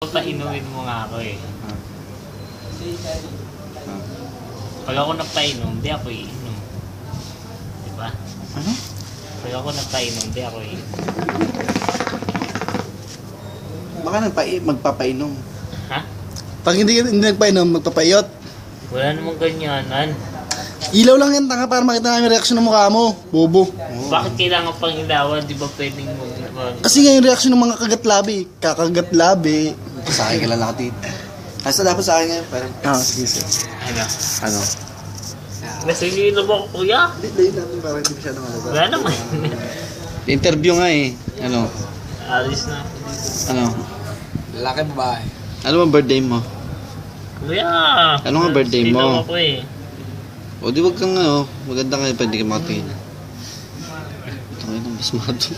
Papainumin mo nga ako eh. Pag ako nagpainom, di ako iinom. Diba? Ano? Pag ako nagpainom, di ako iinom. Baka magpapainom. Ha? Pag hindi nagpainom, magpapayot. Wala namang ganyanan. Ilaw lang yan, tanga, para makita namin yung reaksyon ng mukha mo. Bobo. Bakit kailangan pang ilawan? Di ba pwedeng Kasi nga yung reaksyon ng mga kagat-labi. Kakagat-labi. Sa akin ka lang nakatid. Asa dapat sa akin ngayon? Parang... Sige, sir. Ano? Ano? Nasinino mo ko, kuya? Dahil natin parang hindi masyadong halata. Wala naman. Interview nga eh. Ano? Alis na ako dito. Ano? Lalaki babae. Ano bang birthday mo? Kuya! Ano nga birthday mo? Sinaw ako eh. O di wag kang ano, maganda nga pwede ka makatingin. Ito ngayon ang basmado.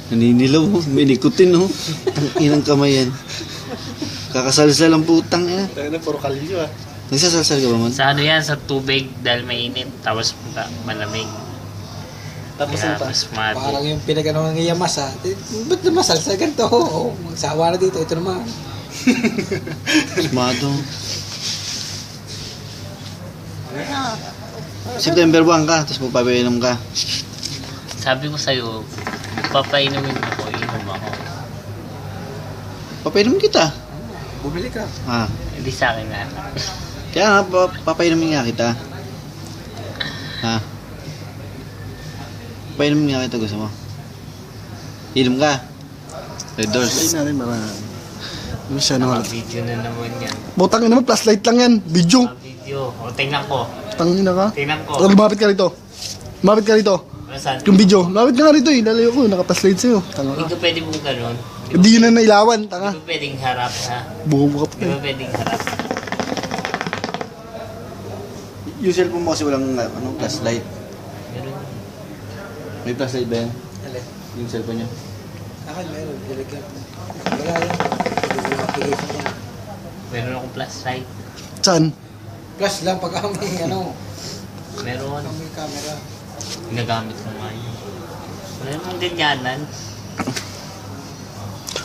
Naninilaw oh, may nikotin oh. Ang inang kamay yan. Kakasalsal ang putang yan. Tayo na, puro kalyo ah. Nagsasalsal ka ba man? Sa ano yan? Sa tubig dahil mainit. Tapos malamig. Tapos Kaya ano pa? pasmado. Parang yung pinagano ng iyamas ha. Ba't na masalsa ganito? Oo, magsawa na dito. Ito naman. Basmado. September 1 ka, tapos magpapainom ka. Sabi ko sa'yo, papainumin ako, inom ako. Papainom kita. Bumili ka. Ah, Hindi sa akin na. kaya nga, papainumin nga kita. Ha? Papainumin nga kita, gusto mo? Inom ka. Red Tayo doors. natin parang... Hindi masyadong halata. Naka-video na naman yan. Butang naman, flashlight lang yan. Video. Naka-video. O, tingnan ko. Tangin na ka. Tingnan ko. O, lumapit ka rito. Lumapit ka rito. Saan? Yung video. Lumapit ka nga rito eh. Lalayo ko. Naka-flashlight sa'yo. Tanga Hindi ka. ka pwede mong ganun. Hindi yun na nailawan. Tanga. Hindi ka pwedeng harap, ha? Bobo ka pa Hindi eh. ka pwedeng harap. Yung cellphone mo kasi walang ano, flashlight. Ganun. May flashlight ba yan? Alin? Yung cellphone niya? Akin meron. Dilagyan. Wala yan. Application yan. Meron akong flashlight. Saan? Plus lang pag may ano. Meron. Pag may camera. Ginagamit ko nga yun. Wala namang ganyanan.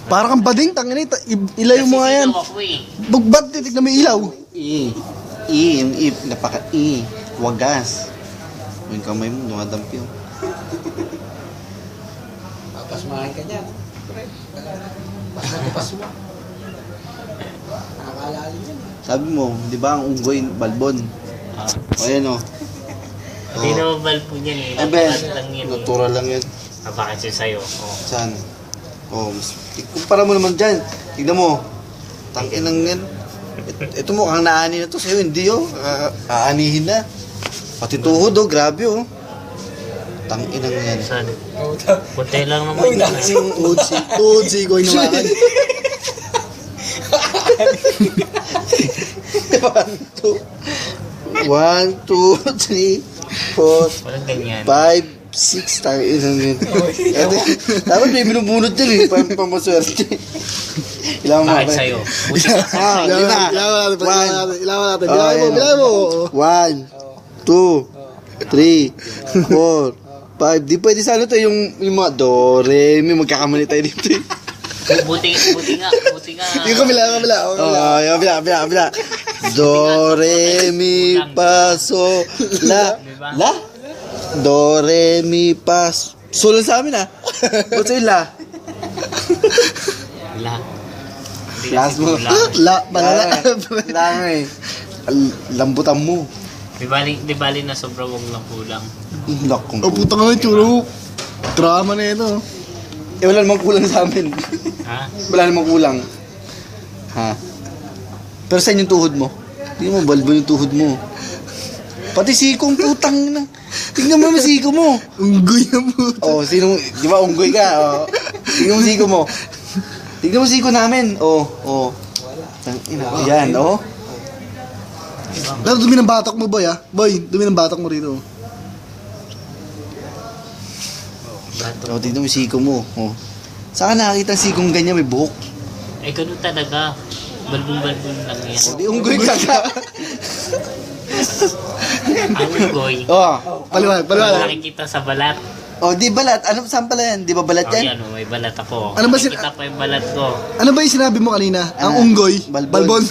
Parang kang bading. Tangin na. Ilayo mo nga yan. Kasi sinaw ako eh. Ba't titignan mo yung ilaw? Yung napaka-I. Wagas. Yung kamay mo, dumadampi oh. Papasmahin ka niyan. Pas mo. Nakakaalala yan. Sabi mo, di ba ang unggoy, balbon? Ah. O yan oh. Hindi naman balpo niyan eh. Ay Ben, Napakano lang yun eh. natural lang yan. Bakit siya sa'yo? Oh. Saan? Oh, kumpara mo naman dyan. Tignan mo. Tangin yan. Ito mo, kang naani na to sa'yo, hindi oh. Aanihin na. Pati tuhod oh, grabe oh. Tangin yan. Saan? Kunti lang naman yun. Tuhod si Goy nawakan. 1, 2, 3, 4, Walang ganyan. 5, 6, tayo isang yun. Dapat may binubunot dyan eh, pamaswerte. Ilang mo Bakit sa'yo? Buti ka Ah, lima. Ilawan natin. Oh, Bilawan mo, ayan. bilawan mo. 1, 2, 3, 4, 5. Di pwede sa ano to, yung mga do, re, mi, magkakamali tayo dito eh. Buti nga. Yung kabila. Oh, yung bila. Do, re, mi, fa, so, la. Diba? La? Do, re, mi, fa, so lang sa amin ah. Ba't sa'yo la? Wala. Hindi Last kasi mo. kulang. Balala. Lang eh. Lambutan mo. Di bali na sobrang wag lang kulang. Lakong Oh, puta nga yung tsura mo. Drama na ito. Eh, wala namang kulang sa amin. Ha? Wala namang kulang. Ha? Pero saan yung tuhod mo? Hindi mo, balbo yung tuhod mo. Pati sikong putang na. Tingnan mo yung siko mo. Unggoy na puta. Oh, sino, di ba unggoy ka? Oh. Tingnan mo siko mo. Tingnan mo siko namin. Oh. Yan, oh. Pero dumi ng batok mo, boy, ah. Boy, dumi ng batok mo rito. Oh, tingnan mo yung siko mo. Oh. Saan ka nakakita ang sikong ganyan, may buhok? Eh, ganun talaga. Balbon lang yan. Oh, di unggoy ka ka. Ang unggoy. Oh. Paliwanag. Nakikita sa balat. Oh, di balat. Ano saan pala yan? Di ba balat Oh, yan? yan, may balat ako. Ano ba Nakikita pa yung balat ko. Ano ba yung sinabi mo kanina? Ang Ah, unggoy? balbon. Balbon.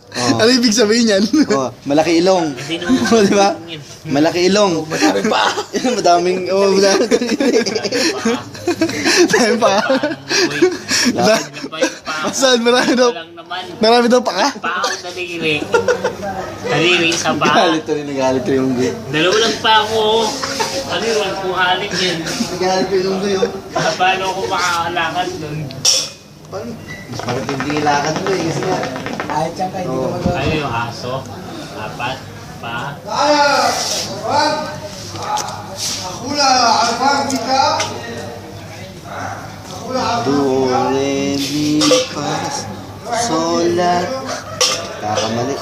Oh. Ano ibig sabihin yan? Oh, malaki ilong. Hindi naman Oh, di ba? Malaki ilong. Madami pa. Madaming, oh, madaming. Tayo pa. Lakad na pa yung paa. Saan? Marami daw. Walang naman. Marami daw pa ka? Paa o daliri. Daliri sa paa. Nagalit to rin, nagalit to yung unggoy. Dalawa lang pa ako. Ano yun? Kuhalik yan. Nagalit to yung unggoy, oh. Paano ako makakalakad doon? Paano? Mas matindi yung lakad mo eh, kasi nga. Kahit siya ka, hindi ka magawa. Ano yung aso? Apat? Pa? Do, re, mi, fa, sol, la. Kakamali.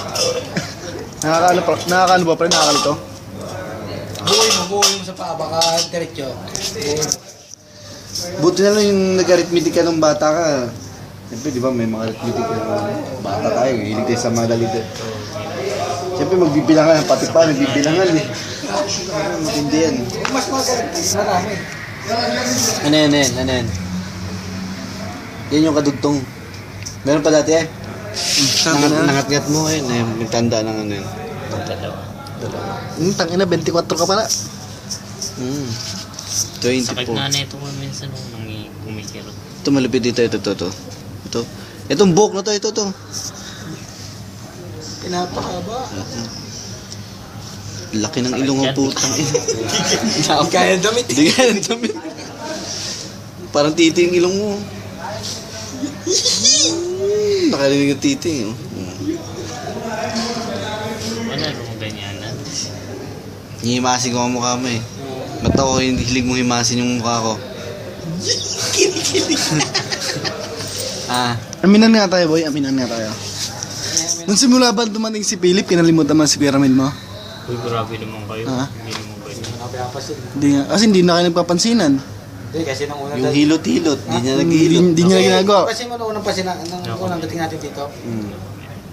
Nakakaano ba pre? Nakakalito? Buhay mo sa paa, baka diretso. Buti na lang yung nag-arithmetic ka nung bata ka. Siyempre, di ba, may mga arithmetic ka nung bata tayo. Hilig tayo sa mga dalito. Siyempre, magbibilangan. Pati pa, nagbibilangan eh. Matindi yan. Mas magaling, marami. Ano yan, ano yan? Yan yung kadugtong. Meron pa dati eh. Nangat-ngat mo eh. May tanda ng ano yun. Dalawa. Tangina, 24 ka pala. 24. Sakit nga na ito ko minsan nung kumikirot. Ito malapit dito, ito. Itong buhok na to, ito. Pinapakaba. Laki ng ilong ng putang ina. Hindi kaya damit. Hindi kaya ng damit. Parang titi yung ilong mo. Nakarinig yung titi. Oh. Ano nung ganyanan? Hihimasin ko ang mukha mo eh. Ba't ako hindi hilig mo himasin yung mukha ko? Aminan nga tayo boy, aminan nga tayo. Nung simula ba dumating si Philip, kinalimutan man si Kuya Ramil mo? Uy, grabe naman kayo. Ah. Hindi naman ganyan. Napapasin. Hindi nga, kasi hindi na kayo nagpapansinan. Hindi, kasi nung unang Yung hilot-hilot, di niya Hindi, naghihilot. hindi niya ginagawa. Kasi mo nung unang pasin, nung unang dating natin dito.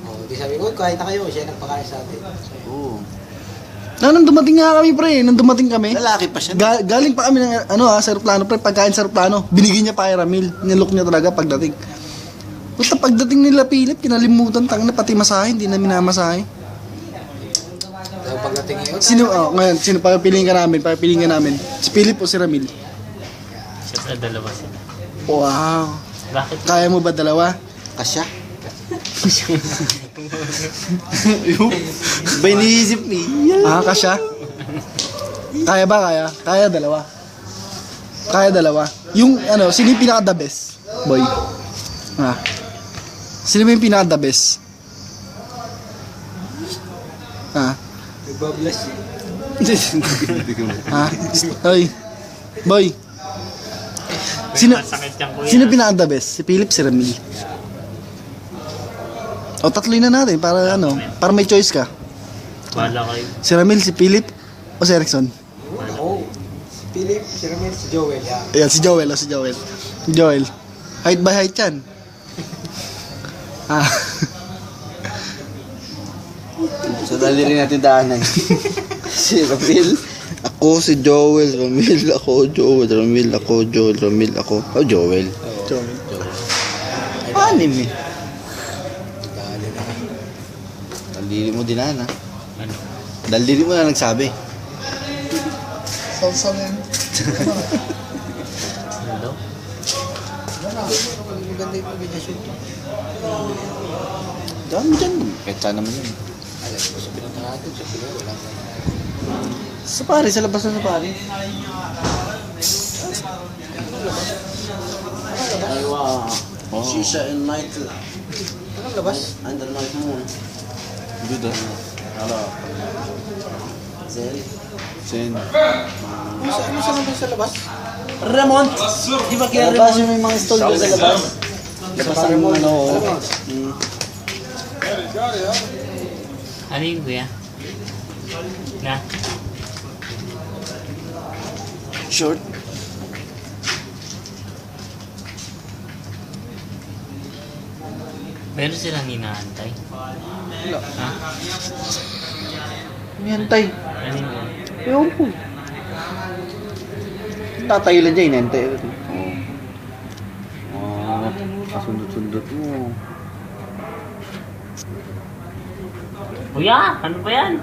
Oh, di sabi ko, kain na kayo, siya nagpakain sa atin. Oo. Nung dumating nga kami pre, nung dumating kami, Lalaki pa siya. galing pa kami ng sa aeroplano pre, pagkain sa aeroplano, binigyan niya pa kay Ramil. Nilook niya talaga pagdating. Basta pagdating nila Philip, kinalimutan, tang na pati masahe, hindi na minamasahe. So pagdating ngayon, Ngayon, sino papipiliin ka namin? Papipiliin ka namin. Si Philip o si Ramil? Siyempre dalawa sila. Wow. Bakit? Kaya mo ba dalawa? Kasya. Ba iniisip niya? Kasya? Kaya ba? Kaya? Kaya dalawa. Kaya dalawa. Yung sino yung pinaka the best? Boy. Sino ba yung pinaka the best? nagbabless. Hoy. Boy. Sino Masakit yan kuya. sino pinaka the best? Si Philip, si Ramil. O tatloy na natin para para may choice ka. Bahala kayo. Si Ramil, si Philip o si Erickson? Oh, si Philip, si Ramil, si Joel. Yeah. Ayan, si Joel o si Joel. Joel. Height by height yan. So dali rin natin daanan. Si Ramil, ako si Joel, Ramil, ako Joel, Ramil, ako Joel, Ramil, ako. Oh, Joel. Joel. Anim eh. Daliri mo din na. Ano? Daliri mo na nagsabi. Salsalin. Ano daw? Maganda yung kombinasyon. Dami dyan. Peta naman yun. Alam ko, sa pinunta natin, sa pinunta, wala ka. Sa pari, sa labas na sa pari. Ay, wow. Oh. Shisha and night. Anong labas? Under night moon. Good ah. Hello. Zen. Zen. Ano sa naman sa labas? Ramon! Di ba kaya labas yung may mga stall doon sa labas? Labas ang Ano yun kuya? Na? short. Meron silang inaantay. Wala. Ha? May hantay. Ano yun? Ewan po. Tatay lang dyan, inente. Kasundot-sundot mo. Kuya, ano ba yan?